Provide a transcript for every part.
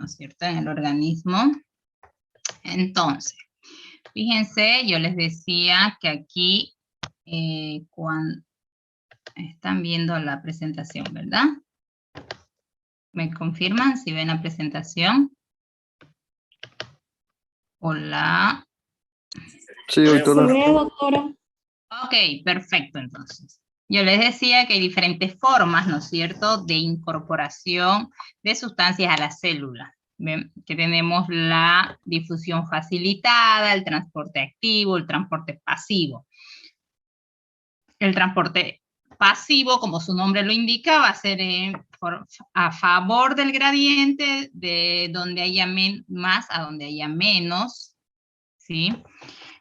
es cierto?, en el organismo. Entonces, fíjense, yo les decía que aquí, cuando están viendo la presentación, ¿verdad? ¿Me confirman si ven la presentación? Hola. Sí, doctora. Sí, doctora. Ok, perfecto, entonces. Yo les decía que hay diferentes formas, ¿no es cierto?, de incorporación de sustancias a la célula. ¿Ven? Que tenemos la difusión facilitada, el transporte activo, el transporte pasivo. El transporte pasivo, como su nombre lo indica, va a ser a favor del gradiente, de donde haya más a donde haya menos, ¿sí?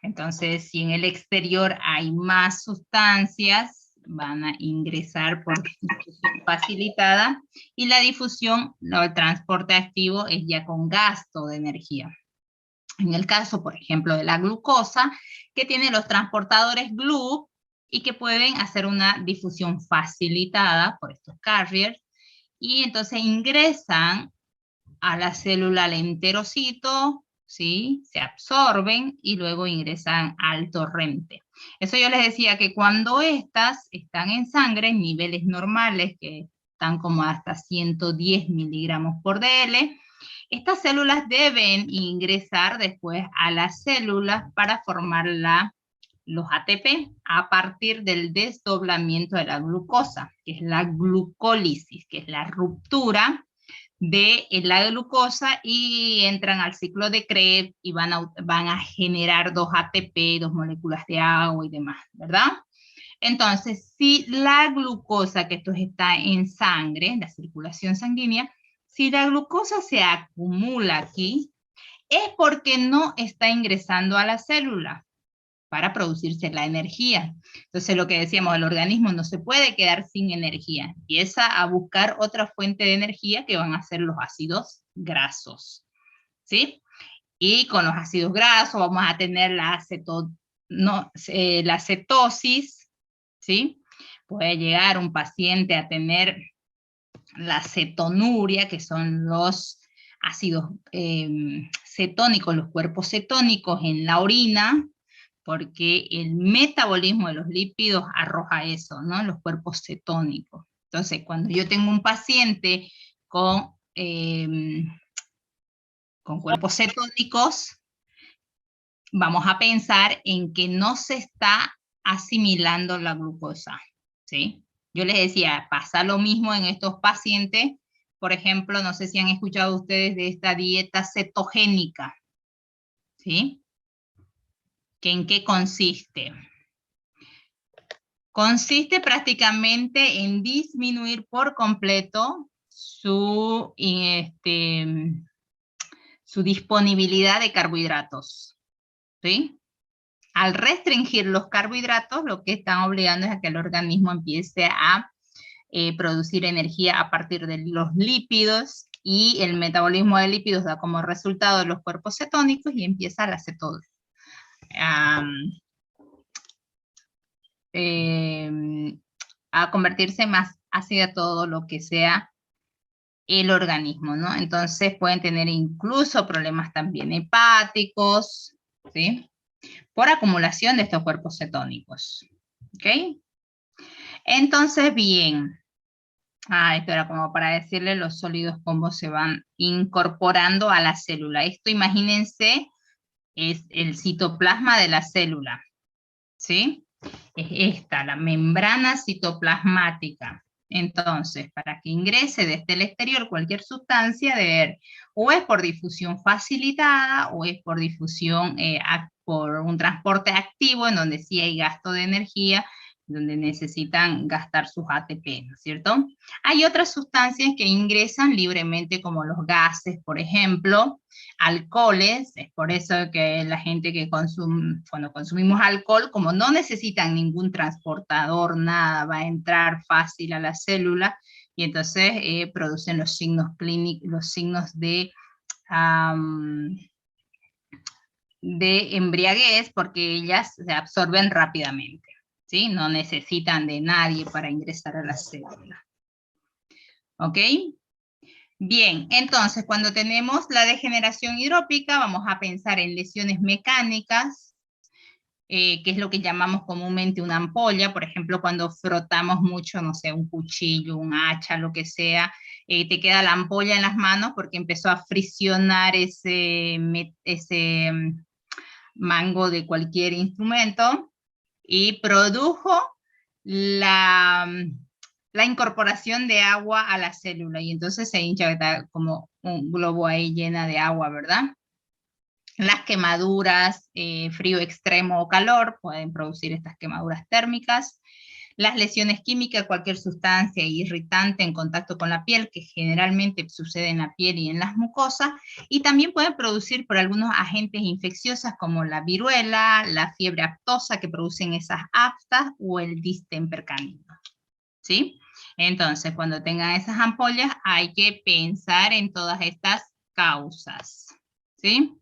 Entonces, si en el exterior hay más sustancias, van a ingresar por difusión facilitada, y la difusión, el transporte activo, es ya con gasto de energía. En el caso, por ejemplo, de la glucosa, que tiene los transportadores GLU, y que pueden hacer una difusión facilitada por estos carriers, y entonces ingresan a la célula al enterocito, ¿sí? Se absorben y luego ingresan al torrente. Eso yo les decía que cuando estas están en sangre, en niveles normales, que están como hasta 110 miligramos por dl, estas células deben ingresar después a las células para formar los ATP a partir del desdoblamiento de la glucosa, que es la glucólisis, que es la ruptura de la glucosa, y entran al ciclo de Krebs y van a generar 2 ATP, 2 moléculas de agua y demás, ¿verdad? Entonces, si la glucosa, que esto está en sangre, en la circulación sanguínea, si la glucosa se acumula aquí, es porque no está ingresando a la célula para producirse la energía. Entonces, lo que decíamos, el organismo no se puede quedar sin energía. Empieza a buscar otra fuente de energía, que van a ser los ácidos grasos, ¿sí? Y con los ácidos grasos vamos a tener la cetosis, ¿sí? Puede llegar un paciente a tener la cetonuria, que son los ácidos cetónicos, los cuerpos cetónicos en la orina, porque el metabolismo de los lípidos arroja eso, ¿no? Los cuerpos cetónicos. Entonces, cuando yo tengo un paciente con cuerpos cetónicos, vamos a pensar en que no se está asimilando la glucosa, ¿sí? Yo les decía, pasa lo mismo en estos pacientes. Por ejemplo, no sé si han escuchado ustedes de esta dieta cetogénica, ¿sí? ¿En qué consiste? Consiste prácticamente en disminuir por completo su disponibilidad de carbohidratos, ¿sí? Al restringir los carbohidratos, lo que están obligando es a que el organismo empiece a producir energía a partir de los lípidos, y el metabolismo de lípidos da como resultado los cuerpos cetónicos y empieza la cetosis. A convertirse más ácida todo lo que sea el organismo, ¿no? Entonces pueden tener incluso problemas también hepáticos, ¿sí? Por acumulación de estos cuerpos cetónicos, ¿ok? Entonces, bien. Esto era como para decirle los sólidos cómo se van incorporando a la célula. Esto, imagínense, es el citoplasma de la célula, ¿sí? Es esta, la membrana citoplasmática. Entonces, para que ingrese desde el exterior cualquier sustancia, o es por difusión facilitada, o es por difusión por un transporte activo, en donde sí hay gasto de energía, donde necesitan gastar sus ATP, ¿no es cierto? Hay otras sustancias que ingresan libremente, como los gases, por ejemplo, alcoholes. Es por eso que la gente que cuando consumimos alcohol, como no necesitan ningún transportador, nada, va a entrar fácil a la célula, y entonces producen los signos clínicos, los signos de embriaguez, porque ellas se absorben rápidamente, ¿sí? No necesitan de nadie para ingresar a la célula. ¿Ok? Bien, entonces cuando tenemos la degeneración hidrópica vamos a pensar en lesiones mecánicas, que es lo que llamamos comúnmente una ampolla. Por ejemplo, cuando frotamos mucho, no sé, un cuchillo, un hacha, lo que sea, te queda la ampolla en las manos porque empezó a friccionar ese mango de cualquier instrumento y produjo la incorporación de agua a la célula, y entonces se hincha, está como un globo ahí llena de agua, ¿verdad? Las quemaduras, frío extremo o calor, pueden producir estas quemaduras térmicas. Las lesiones químicas, cualquier sustancia irritante en contacto con la piel, que generalmente sucede en la piel y en las mucosas, y también pueden producir por algunos agentes infecciosos como la viruela, la fiebre aftosa que producen esas aftas, o el distemper canino, ¿sí? Entonces, cuando tengan esas ampollas, hay que pensar en todas estas causas, ¿sí?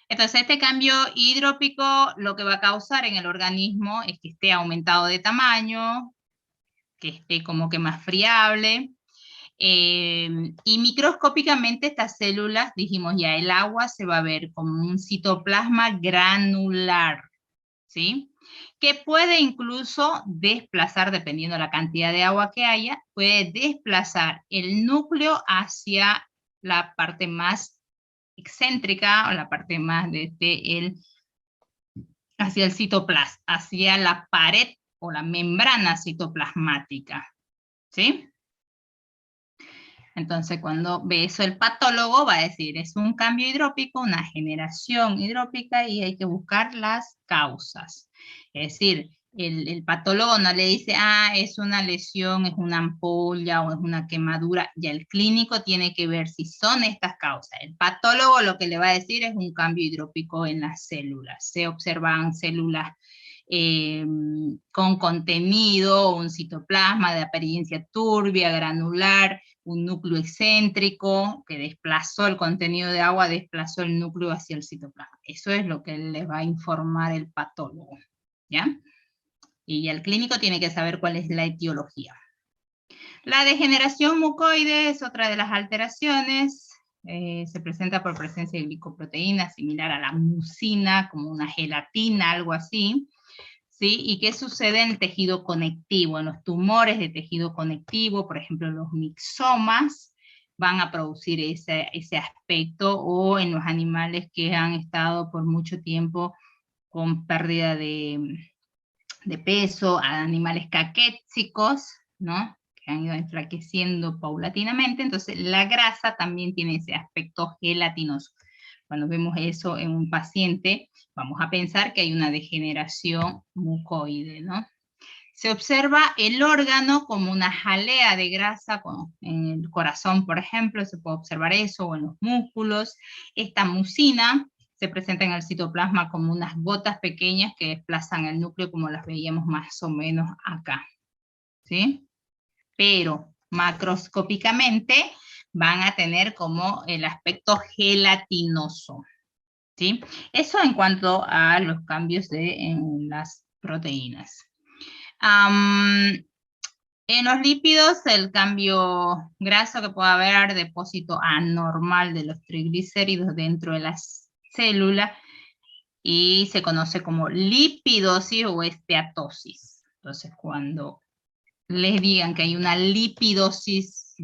Entonces, este cambio hidrópico lo que va a causar en el organismo es que esté aumentado de tamaño, que esté como que más friable, y microscópicamente estas células, dijimos ya, el agua se va a ver como un citoplasma granular, ¿sí? Que puede incluso desplazar, dependiendo de la cantidad de agua que haya, puede desplazar el núcleo hacia la parte más excéntrica, o la parte más hacia el citoplasma, hacia la pared o la membrana citoplasmática, ¿sí? Entonces, cuando ve eso el patólogo, va a decir, es un cambio hidrópico, una generación hidrópica, y hay que buscar las causas. Es decir, el patólogo no le dice, es una lesión, es una ampolla o es una quemadura. Ya el clínico tiene que ver si son estas causas. El patólogo lo que le va a decir es un cambio hidrópico en las células. Se observan células con contenido, un citoplasma de apariencia turbia, granular, un núcleo excéntrico que desplazó el contenido de agua, desplazó el núcleo hacia el citoplasma. Eso es lo que les va a informar el patólogo, ¿ya? Y el clínico tiene que saber cuál es la etiología. La degeneración mucoide es otra de las alteraciones. Se presenta por presencia de glicoproteínas similar a la mucina, como una gelatina, algo así. ¿Sí? ¿Y qué sucede en el tejido conectivo? En los tumores de tejido conectivo, por ejemplo, los mixomas, van a producir ese aspecto, o en los animales que han estado por mucho tiempo con pérdida de peso, a animales caquéxicos, ¿no? Que han ido enflaqueciendo paulatinamente. Entonces la grasa también tiene ese aspecto gelatinoso. Cuando vemos eso en un paciente, vamos a pensar que hay una degeneración mucoide, ¿no? Se observa el órgano como una jalea de grasa, en el corazón, por ejemplo, se puede observar eso, o en los músculos. Esta mucina se presenta en el citoplasma como unas gotas pequeñas que desplazan el núcleo, como las veíamos más o menos acá, ¿sí? Pero macroscópicamente van a tener como el aspecto gelatinoso, ¿sí? Eso en cuanto a los cambios en las proteínas. En los lípidos, el cambio graso, que puede haber depósito anormal de los triglicéridos dentro de las células, y se conoce como lipidosis o esteatosis. Entonces, cuando les digan que hay una lipidosis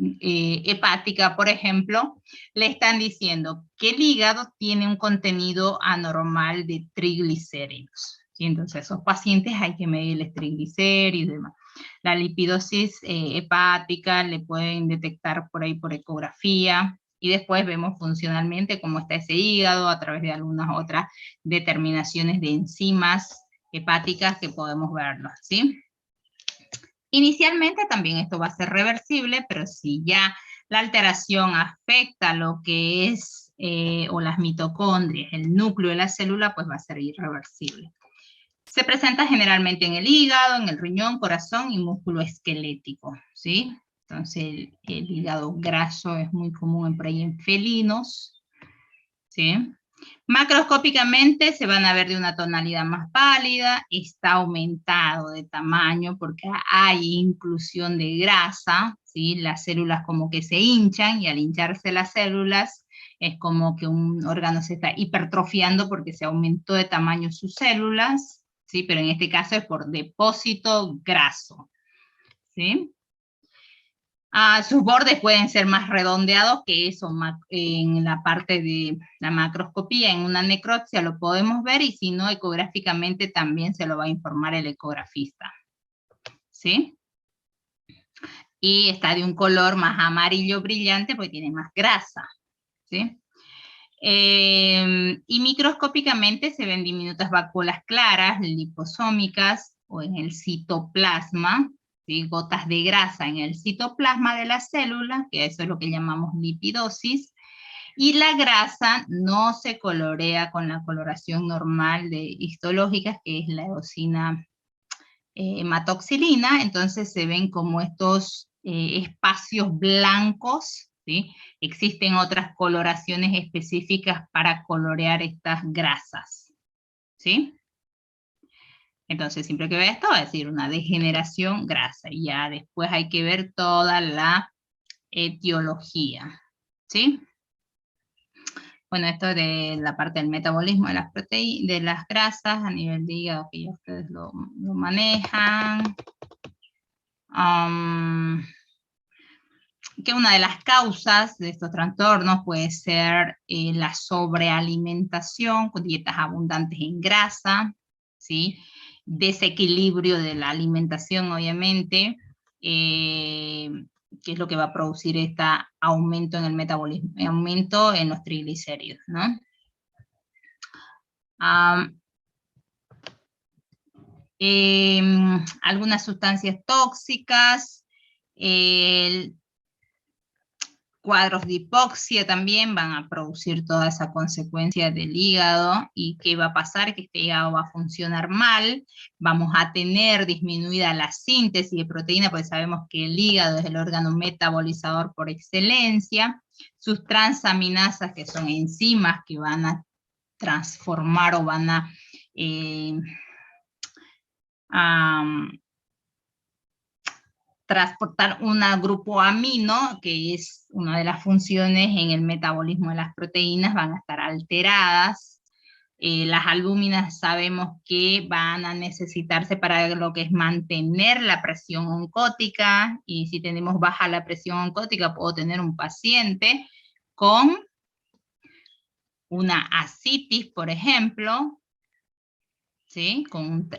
hepática, por ejemplo, le están diciendo que el hígado tiene un contenido anormal de triglicéridos. ¿Sí? Entonces, esos pacientes hay que medirles triglicéridos y demás. La lipidosis hepática le pueden detectar por ahí por ecografía, y después vemos funcionalmente cómo está ese hígado a través de algunas otras determinaciones de enzimas hepáticas que podemos verlo, ¿sí? Inicialmente también esto va a ser reversible, pero si ya la alteración afecta lo que es, o las mitocondrias, el núcleo de la célula, pues va a ser irreversible. Se presenta generalmente en el hígado, en el riñón, corazón y músculo esquelético, ¿sí? Entonces el hígado graso es muy común por ahí en felinos, ¿sí? Macroscópicamente se van a ver de una tonalidad más pálida, está aumentado de tamaño porque hay inclusión de grasa, ¿sí? Las células como que se hinchan, y al hincharse las células es como que un órgano se está hipertrofiando porque se aumentó de tamaño sus células, ¿sí? Pero en este caso es por depósito graso, ¿sí? Sus bordes pueden ser más redondeados que eso. En la parte de la macroscopía, en una necropsia lo podemos ver, y si no, ecográficamente también se lo va a informar el ecografista, ¿sí? Y está de un color más amarillo brillante porque tiene más grasa, ¿sí? Y microscópicamente se ven diminutas vacuolas claras, liposómicas, o en el citoplasma, ¿sí? Gotas de grasa en el citoplasma de la célula, que eso es lo que llamamos lipidosis, y la grasa no se colorea con la coloración normal de histológica, que es la eosina hematoxilina. Entonces se ven como estos espacios blancos, ¿sí? Existen otras coloraciones específicas para colorear estas grasas, ¿sí? Entonces, siempre que vea esto, va a decir una degeneración grasa, y ya después hay que ver toda la etiología, ¿sí? Bueno, esto de la parte del metabolismo de las proteínas, de las grasas a nivel de hígado, que ya ustedes lo manejan. Que una de las causas de estos trastornos puede ser la sobrealimentación con dietas abundantes en grasa, ¿sí? Desequilibrio de la alimentación, obviamente, que es lo que va a producir este aumento en el metabolismo, aumento en los triglicéridos, ¿no? Algunas sustancias tóxicas, cuadros de hipoxia también van a producir toda esa consecuencia del hígado. ¿Y qué va a pasar? Que este hígado va a funcionar mal, vamos a tener disminuida la síntesis de proteína, porque sabemos que el hígado es el órgano metabolizador por excelencia. Sus transaminasas, que son enzimas que van a transformar o van a transportar un grupo amino, que es una de las funciones en el metabolismo de las proteínas, van a estar alteradas. Las albúminas sabemos que van a necesitarse para lo que es mantener la presión oncótica, y si tenemos baja la presión oncótica, puedo tener un paciente con una ascitis, por ejemplo, ¿sí? Con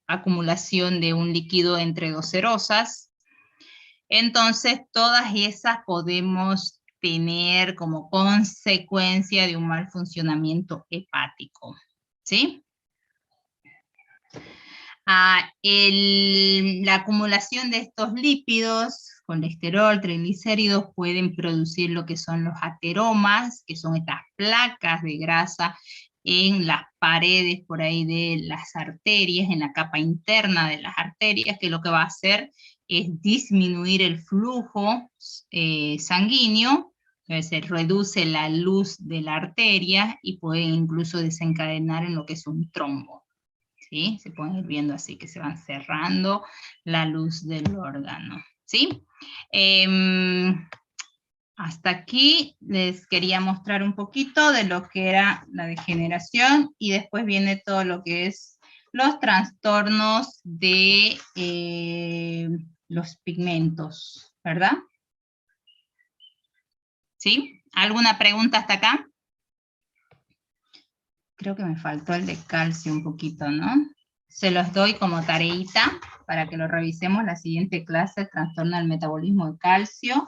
acumulación de un líquido entre dos serosas. Entonces, todas esas podemos tener como consecuencia de un mal funcionamiento hepático, ¿sí? La acumulación de estos lípidos, colesterol, triglicéridos, pueden producir lo que son los ateromas, que son estas placas de grasa en las paredes por ahí de las arterias, en la capa interna de las arterias, que lo que va a hacer es disminuir el flujo sanguíneo, se reduce la luz de la arteria y puede incluso desencadenar en lo que es un trombo, ¿sí? Se pueden ir viendo así que se van cerrando la luz del órgano, ¿sí? Hasta aquí les quería mostrar un poquito de lo que era la degeneración, y después viene todo lo que es los trastornos de los pigmentos, ¿verdad? ¿Sí? ¿Alguna pregunta hasta acá? Creo que me faltó el de calcio un poquito, ¿no? Se los doy como tareita para que lo revisemos la siguiente clase, trastorno del metabolismo de calcio.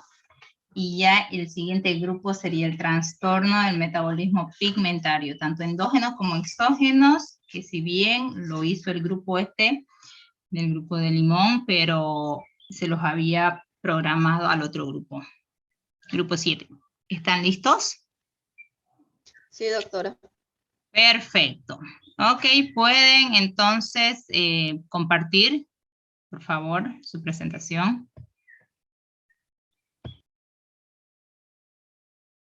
Y ya el siguiente grupo sería el trastorno del metabolismo pigmentario, tanto endógenos como exógenos, que si bien lo hizo el grupo del grupo de Limón, pero se los había programado al otro grupo. Grupo 7. ¿Están listos? Sí, doctora. Perfecto. Ok, pueden entonces compartir, por favor, su presentación.